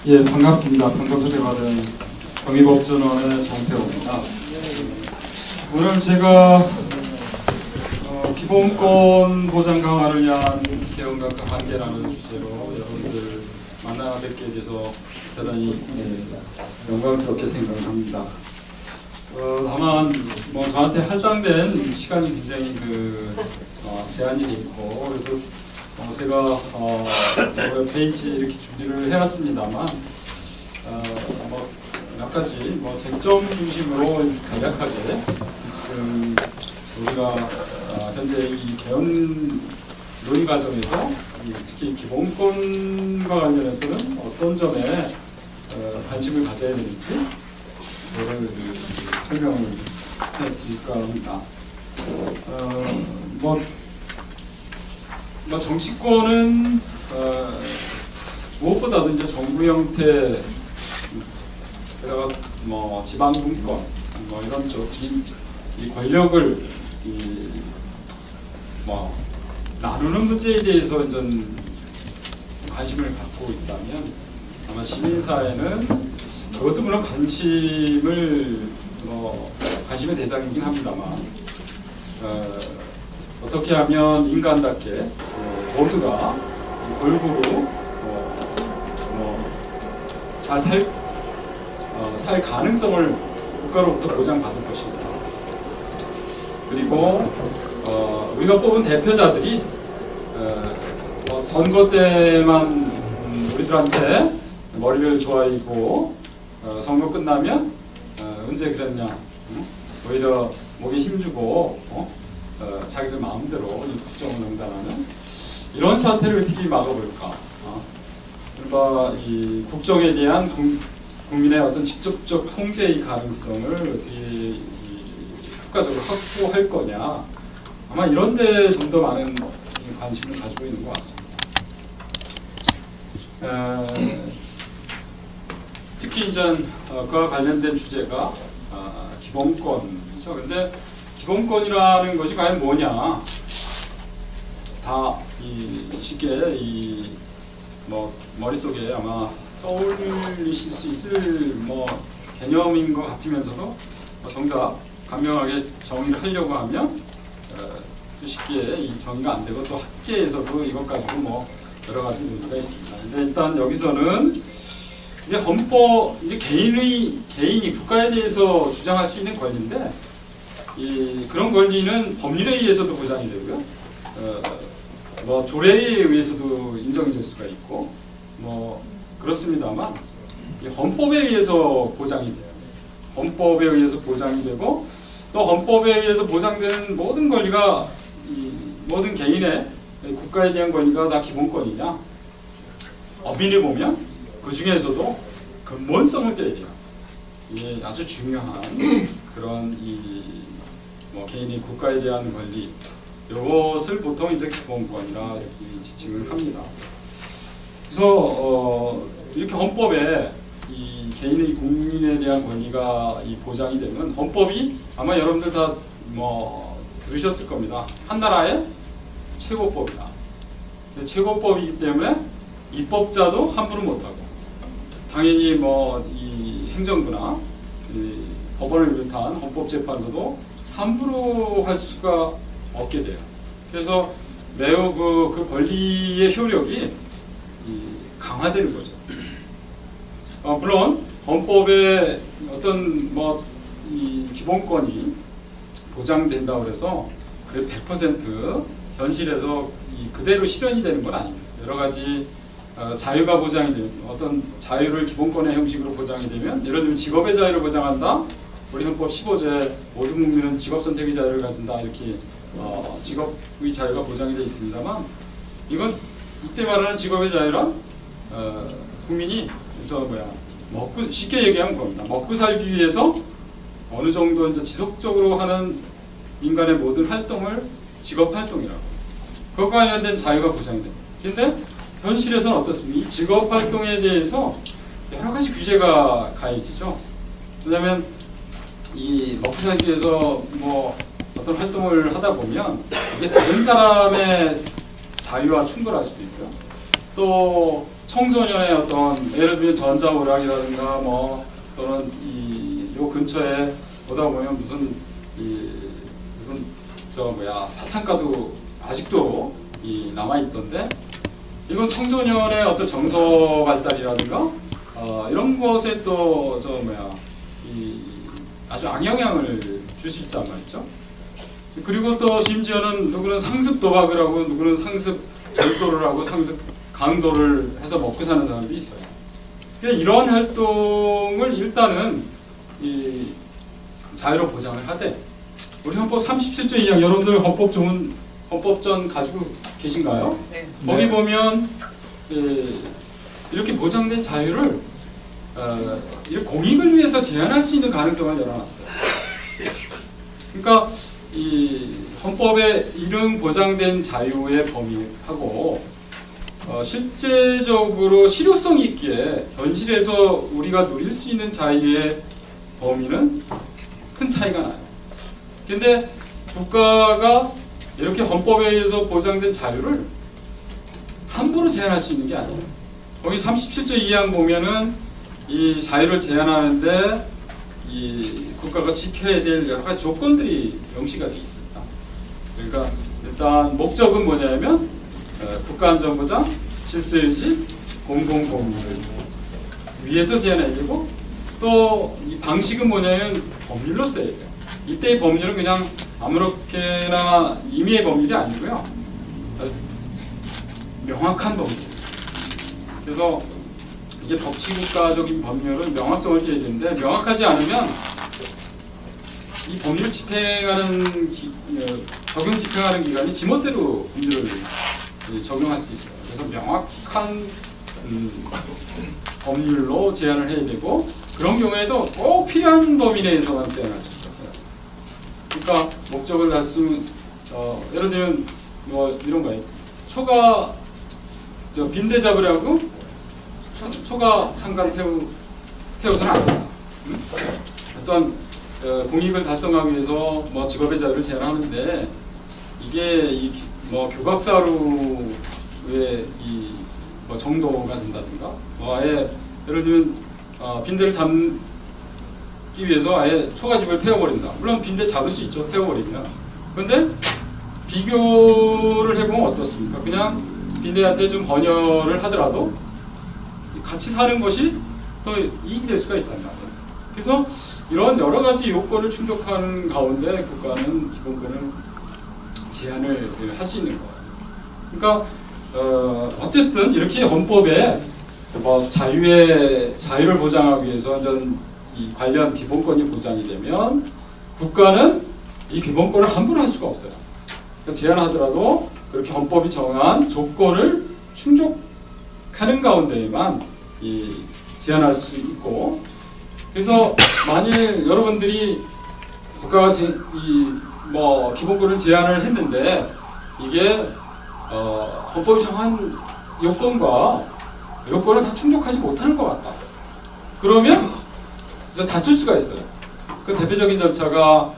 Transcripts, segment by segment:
예, 반갑습니다. 방금 초대받은 경희법전원의 정태호입니다. 오늘 제가 기본권 보장 강화를 위한 개헌과 그 한계라는 주제로 여러분들 만나 뵙게 돼서 대단히 영광스럽게 생각합니다. 다만 저한테 할당된 시간이 굉장히 제한이 돼 있고, 그래서 제가 여러 페이지 이렇게 준비를 해왔습니다만 몇 가지 쟁점 중심으로 간략하게 지금 우리가 현재 이 개헌 논의 과정에서 특히 기본권과 관련해서는 어떤 점에 관심을 가져야 될지 그거를 설명을 해드릴까 합니다. 정치권은 무엇보다도 이제 정부 형태, 게다가 지방 분권 이런 쪽 이 권력을 나누는 문제에 대해서 이제 관심을 갖고 있다면, 아마 시민사회는 그것도 물론 관심의 대상이긴 합니다만, 어떻게 하면 인간답게 모두가 골고루 잘 살 가능성을 국가로부터 보장받을 것입니다. 그리고 우리가 뽑은 대표자들이 선거 때만 우리들한테 머리를 조아리고 선거 끝나면 언제 그랬냐, 오히려 목에 힘주고 자기들 마음대로 이 국정을 응당하는 이런 사태를 어떻게 막아볼까? 그러니까 이 국정에 대한 국민의 어떤 직접적 통제의 가능성을 어떻게 국가적으로 확보할 거냐? 아마 이런 데 좀 더 많은 관심을 가지고 있는 것 같습니다. 특히 이제 그와 관련된 주제가 기본권이죠. 근데 기본권이라는 것이 과연 뭐냐? 다 쉽게 머릿속에 아마 떠올리실 수 있을 개념인 것 같으면서도 정작 간명하게 정의를 하려고 하면 또 쉽게 이 정의가 안 되고, 또 학계에서도 이것 가지고 여러 가지 논의가 있습니다. 근데 일단 여기서는 이제 이제 개인이 국가에 대해서 주장할 수 있는 권리인데, 그런 권리는 법률에 의해서도 보장이 되고요. 조례에 의해서도 인정이 될 수가 있고, 그렇습니다만, 헌법에 의해서 보장이 돼요. 헌법에 의해서 보장이 되고, 또 헌법에 의해서 보장되는 모든 권리가, 모든 개인의 국가에 대한 권리가 다 기본권이냐? 엄밀히 보면 그 중에서도 근본성을 떼야 돼요. 이게 아주 중요한 그런 개인이 국가에 대한 권리, 이것을 보통 이제 기본권이라 이렇게 지칭을 합니다. 그래서 이렇게 헌법에 이 개인의 국민에 대한 권리가 보장이 되면, 헌법이 아마 여러분들 다 들으셨을 겁니다. 한 나라의 최고법이다. 최고법이기 때문에 입법자도 함부로 못하고, 당연히 이 행정부나 법원을 비롯한 헌법재판소도 함부로 할 수가 없게 돼요. 그래서 매우 그 권리의 효력이 강화되는 거죠. 물론 헌법에 어떤 이 기본권이 보장된다고 해서 그 100% 현실에서 그대로 실현이 되는 건 아닙니다. 여러 가지 자유가 보장이 되면, 어떤 자유를 기본권의 형식으로 보장이 되면, 예를 들면 직업의 자유를 보장한다. 우리 헌법 15조에 모든 국민은 직업 선택의 자유를 가진다, 이렇게 직업의 자유가 보장이 되어 있습니다만, 이건 이때 말하는 직업의 자유란 국민이 쉽게 얘기하면 겁니다. 먹고 살기 위해서 어느 정도 이제 지속적으로 하는 인간의 모든 활동을 직업 활동이라고, 그것과 관련된 자유가 보장이 됩니다. 근데 현실에서는 어떻습니까? 이 직업 활동에 대해서 여러 가지 규제가 가해지죠. 왜냐하면 이 먹고 살기 위해서 어떤 활동을 하다 보면 이게 다른 사람의 자유와 충돌할 수도 있고요. 또 청소년의 어떤 예를 들면 전자오락이라든가 뭐 또는 요 근처에 보다 보면 무슨 사창가도 아직도 남아 있던데 이건 청소년의 어떤 정서 발달이라든가 이런 것에 또 아주 악영향을 줄 수 있단 말이죠. 그리고 또 심지어는 누구는 상습 도박을 하고 누구는 상습 절도를 하고 상습 강도를 해서 먹고 사는 사람도 있어요. 그러니까 이러한 활동을 일단은 자유로 보장을 하되 우리 헌법 37조 2항 여러분들 헌법전 가지고 계신가요? 네. 거기 보면 이렇게 보장된 자유를 공익을 위해서 제한할 수 있는 가능성을 열어놨어요. 그러니까 이 헌법에 이런 보장된 자유의 범위하고 실제적으로 실효성 있기에 현실에서 우리가 누릴 수 있는 자유의 범위는 큰 차이가 나요. 근데 국가가 이렇게 헌법에 의해서 보장된 자유를 함부로 제한할 수 있는 게 아니에요. 거기 37조 2항 보면은 이 자유를 제한하는데 이 국가가 지켜야 될 여러 가지 조건들이 명시가 되어 있습니다. 그러니까 일단 목적은 뭐냐면 국가안전보장, 질서유지, 공공복리를 위해서 제한해야 되고 또 이 방식은 뭐냐면 법률로 써야 돼요. 이때의 법률은 그냥 아무렇게나 임의의 법률이 아니고요. 명확한 법률. 그래서 이게 법치국가적인 법률은 명확성을 띠어야 되는데 명확하지 않으면 이 법률을 집행하는 적용 집행하는 기관이 지멋대로 법률을 적용할 수 있어요. 그래서 명확한 법률로 제한을 해야 되고 그런 경우에도 꼭 필요한 범위 내에서만 제한할 수 있도록 되었습니다. 그러니까 목적을 달성 예를 들면 뭐 이런 거예요. 초가 빈대 잡으려고 초가 상가를 태워서는 안 된다. 어떤 공익을 달성하기 위해서 뭐 직업의 자유를 제한하는데 이게 뭐 교각사루의 뭐 정도가 된다든가 뭐 아예 예를 들면 빈대를 잡기 위해서 아예 초가집을 태워버린다. 물론 빈대 잡을 수 있죠. 태워버리면. 그런데 비교를 해보면 어떻습니까? 그냥 빈대한테 좀 번열을 하더라도 같이 사는 것이 더 이익이 될 수가 있단 말이에요. 그래서 이런 여러 가지 요건을 충족하는 가운데 국가는 기본권을 제한을 할 수 있는 거예요. 그러니까 어쨌든 이렇게 헌법에 뭐 자유를 보장하기 위해서 이 관련 기본권이 보장이 되면 국가는 이 기본권을 함부로 할 수가 없어요. 그러니까 제한하더라도 그렇게 헌법이 정한 조건을 충족하는 가운데에만 제한할 수 있고 그래서 만일 여러분들이 국가가 뭐 기본권을 제한을 했는데 이게 헌법이 정한 요건을 다 충족하지 못하는 것 같다. 그러면 이제 다툴 수가 있어요. 그 대표적인 절차가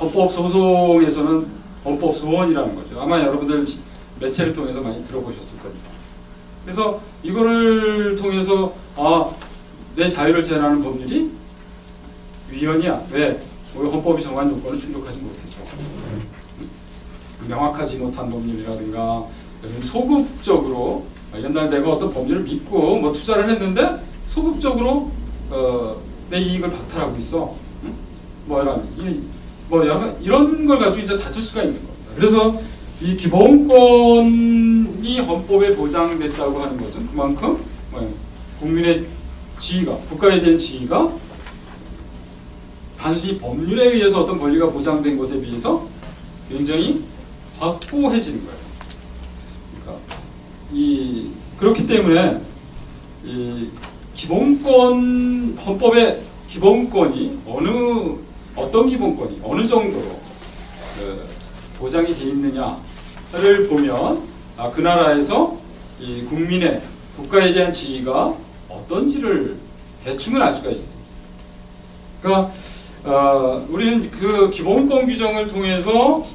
헌법 소송에서는 헌법 소원이라는 거죠. 아마 여러분들 매체를 통해서 많이 들어보셨을 겁니다. 그래서 이거를 통해서 내 자유를 제한하는 법률이 위헌이야. 왜? 우리 헌법이 정한 요건을 충족하지 못해서 명확하지 못한 법률이라든가 소급적으로 옛날에 내가 어떤 법률을 믿고 뭐 투자를 했는데 소급적으로 내 이익을 박탈하고 있어. 응? 이런 걸 가지고 이제 다툴 수가 있는 겁니다. 그래서 이 기본권이 헌법에 보장됐다고 하는 것은 그만큼 국민의 지위가, 국가에 대한 지위가 단순히 법률에 의해서 어떤 권리가 보장된 것에 비해서 굉장히 확고해지는 거예요. 그러니까 그렇기 때문에 이 헌법의 기본권이 어떤 기본권이 어느 정도로 보장이 되어 있느냐를 보면 그 나라에서 이 국민의 국가에 대한 지위가 어떤지를 대충은 알 수가 있습니다. 그러니까 우리는 그 기본권 규정을 통해서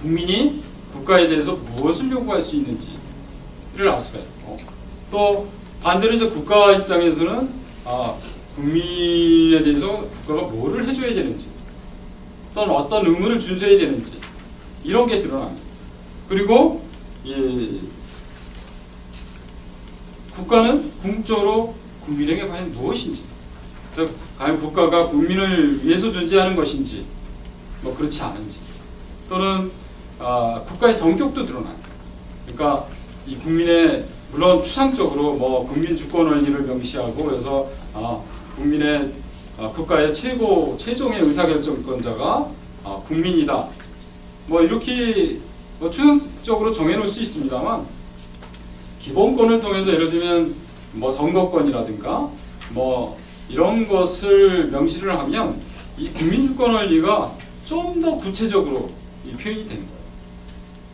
국민이 국가에 대해서 무엇을 요구할 수 있는지를 알 수가 있고 또 반대로 이제 국가 입장에서는 국민에 대해서 국가가 뭐를 해줘야 되는지, 또는 어떤 의무를 준수해야 되는지 이런 게 드러납니다. 그리고 국가는 궁극적으로 국민에게 과연 무엇인지, 즉 과연 국가가 국민을 위해서 존재하는 것인지, 뭐 그렇지 않은지, 또는 국가의 성격도 드러나요. 그러니까 이 국민의, 물론 추상적으로 뭐 국민 주권 원리를 명시하고, 그래서 국민의 국가의 최종의 의사결정권자가 국민이다, 뭐 이렇게 뭐 추상적으로 정해놓을 수 있습니다만, 기본권을 통해서 예를 들면 뭐 선거권이라든가 뭐 이런 것을 명시를 하면 이 국민주권 원리가 좀 더 구체적으로 표현이 되는 거예요.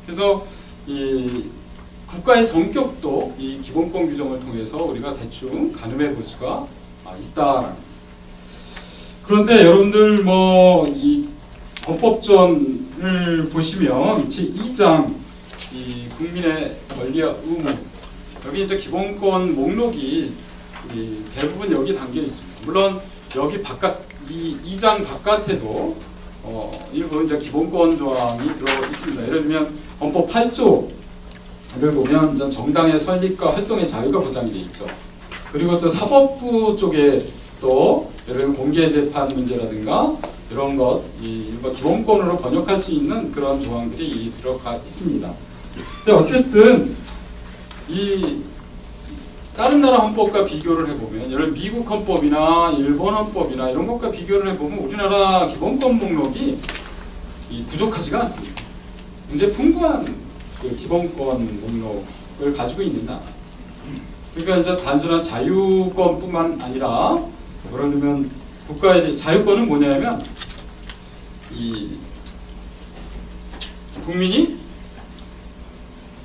그래서 이 국가의 성격도 이 기본권 규정을 통해서 우리가 대충 가늠해 볼 수가 있다. 그런데 여러분들 뭐 이 헌법전을 보시면 제2장 이 국민의 권리와 의무, 여기 이제 기본권 목록이 대부분 여기 담겨 있습니다. 물론 여기 바깥 이 2장 바깥에도 일부 이제 기본권 조항이 들어 있습니다. 예를 들면 헌법 8조를 보면 이제 정당의 설립과 활동의 자유가 보장이 되어 있죠. 그리고 또 사법부 쪽에 또 예를 들면 공개 재판 문제라든가 이런 것, 일부 기본권으로 번역할 수 있는 그런 조항들이 들어가 있습니다. 근데 어쨌든 이 다른 나라 헌법과 비교를 해보면, 예를 들어 미국 헌법이나 일본 헌법이나 이런 것과 비교를 해보면 우리나라 기본권 목록이 부족하지가 않습니다. 굉장히 풍부한 그 기본권 목록을 가지고 있는 나라. 그러니까 이제 단순한 자유권뿐만 아니라, 예를 들면 국가의 자유권은 뭐냐면 이 국민이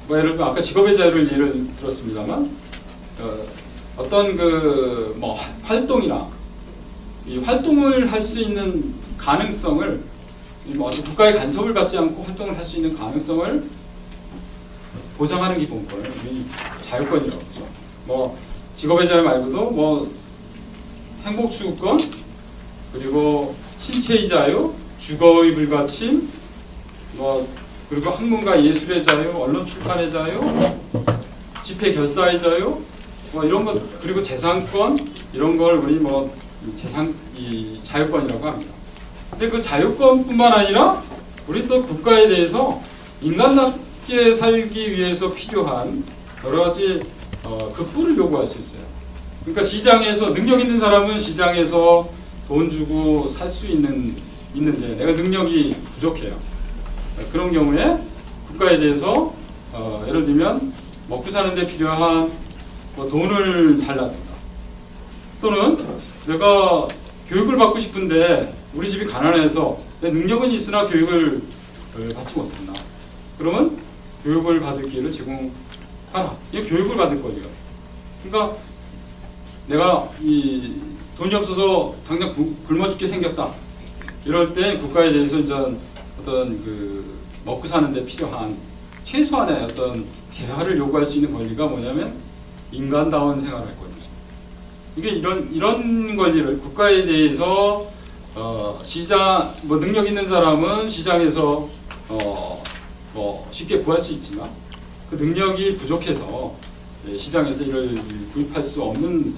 뭐 예를 들면 아까 직업의 자유를 예를 들었습니다만, 어떤 그 뭐 활동이나 이 활동을 할 수 있는 가능성을, 뭐 국가의 간섭을 받지 않고 활동을 할 수 있는 가능성을 보장하는 기본권을 우리 자유권이라고 하죠. 뭐 직업의 자유 말고도 뭐 행복 추구권, 그리고 신체의 자유, 주거의 불가침, 뭐 그리고 학문과 예술의 자유, 언론 출판의 자유, 집회 결사의 자유, 뭐 이런 것, 그리고 재산권, 이런 걸 우리 뭐 이 자유권이라고 합니다. 근데 그 자유권뿐만 아니라 우리 또 국가에 대해서 인간답게 살기 위해서 필요한 여러 가지 급부를 요구할 수 있어요. 그러니까 시장에서 능력 있는 사람은 시장에서 돈 주고 살 수 있는데 내가 능력이 부족해요. 그런 경우에 국가에 대해서 예를 들면 먹고 사는데 필요한 뭐 돈을 달라든가, 또는 내가 교육을 받고 싶은데 우리 집이 가난해서 내 능력은 있으나 교육을 받지 못한다. 그러면 교육을 받을 기회를 제공하라. 이게 교육을 받을 권리가. 그러니까 내가 이 돈이 없어서 당장 굶어 죽게 생겼다. 이럴 때 국가에 대해서 이제 어떤 그 먹고 사는데 필요한 최소한의 어떤 재화를 요구할 수 있는 권리가 뭐냐면 인간다운 생활할 권리죠. 이게 이런 권리를 국가에 대해서 시장 뭐 능력 있는 사람은 시장에서 뭐 쉽게 구할 수 있지만 그 능력이 부족해서 시장에서 이를 구입할 수 없는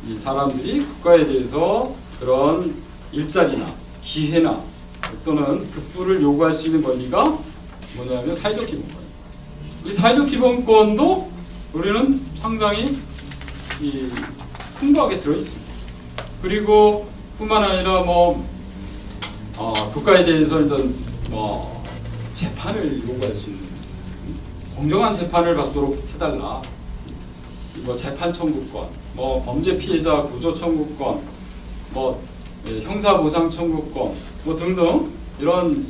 이 사람들이 국가에 대해서 그런 일자리나 기회나 또는 급부를 요구할 수 있는 권리가 뭐냐면 사회적 기본권. 이 사회적 기본권도 우리는 상당히 풍부하게 들어 있습니다. 그리고 뿐만 아니라 뭐 국가에 대해서 일단 뭐 재판을 요구할 수 있는, 공정한 재판을 받도록 해달라. 뭐 재판 청구권, 뭐 범죄 피해자 구조 청구권, 뭐 형사 보상 청구권, 뭐 등등 이런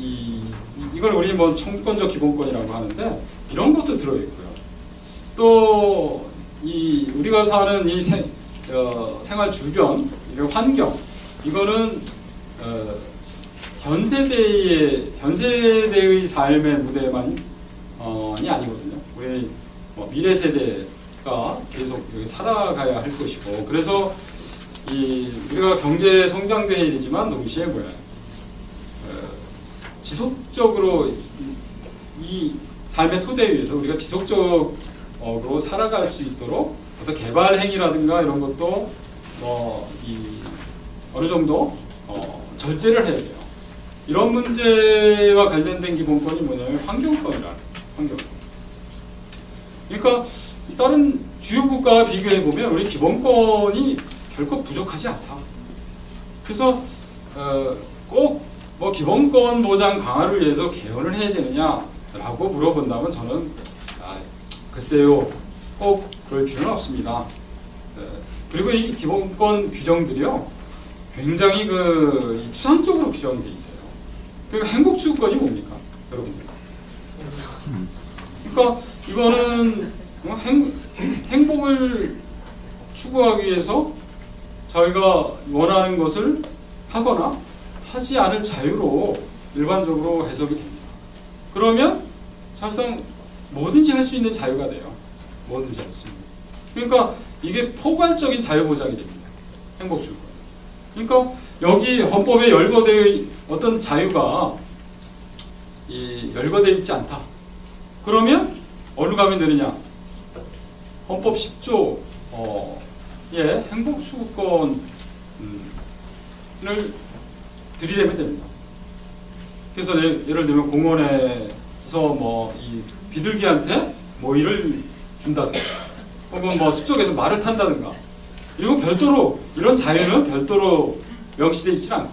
이걸 우리 뭐 청구권적 기본권이라고 하는데 이런 것도 들어 있고요. 또 우리가 사는 이 생활 주변, 이런 환경, 이거는 현 세대의 삶의 무대만이 아니거든요. 우리 미래 세대가 계속 여기 살아가야 할 것이고, 그래서 우리가 경제 성장돼야 되지만 동시에 지속적으로 이 삶의 토대 위에서 우리가 지속적으로 살아갈 수 있도록 어떤 개발 행위라든가 이런 것도 어느 정도 절제를 해야 돼요. 이런 문제와 관련된 기본권이 뭐냐면 환경권이라는 환경권. 그러니까 다른 주요 국가와 비교해 보면 우리 기본권이 결코 부족하지 않다. 그래서 꼭 뭐 기본권 보장 강화를 위해서 개헌을 해야 되느냐라고 물어본다면 저는 글쎄요, 꼭 그럴 필요는 없습니다. 그리고 이 기본권 규정들이요, 굉장히 추상적으로 규정이 돼 있어요. 그러니까 행복 추구권이 뭡니까, 여러분들? 그러니까 이거는 행복을 추구하기 위해서 저희가 원하는 것을 하거나 하지 않을 자유로 일반적으로 해석이 됩니다. 그러면 사실상 뭐든지 할 수 있는 자유가 돼요. 뭐든지 할 수 있는. 그러니까 이게 포괄적인 자유 보장이 됩니다. 행복 추구권. 그러니까 여기 헌법에 열거되어 어떤 자유가 열거되어 있지 않다. 그러면 어디로 가면 되느냐? 헌법 10조 의 행복 추구권을 들이대면 됩니다. 그래서 예를 들면 공원에서 이 비둘기한테 모이를 준다든가, 혹은 숲속에서 말을 탄다든가, 이런 별도로 이런 자유는 별도로 명시되어 있지 않고.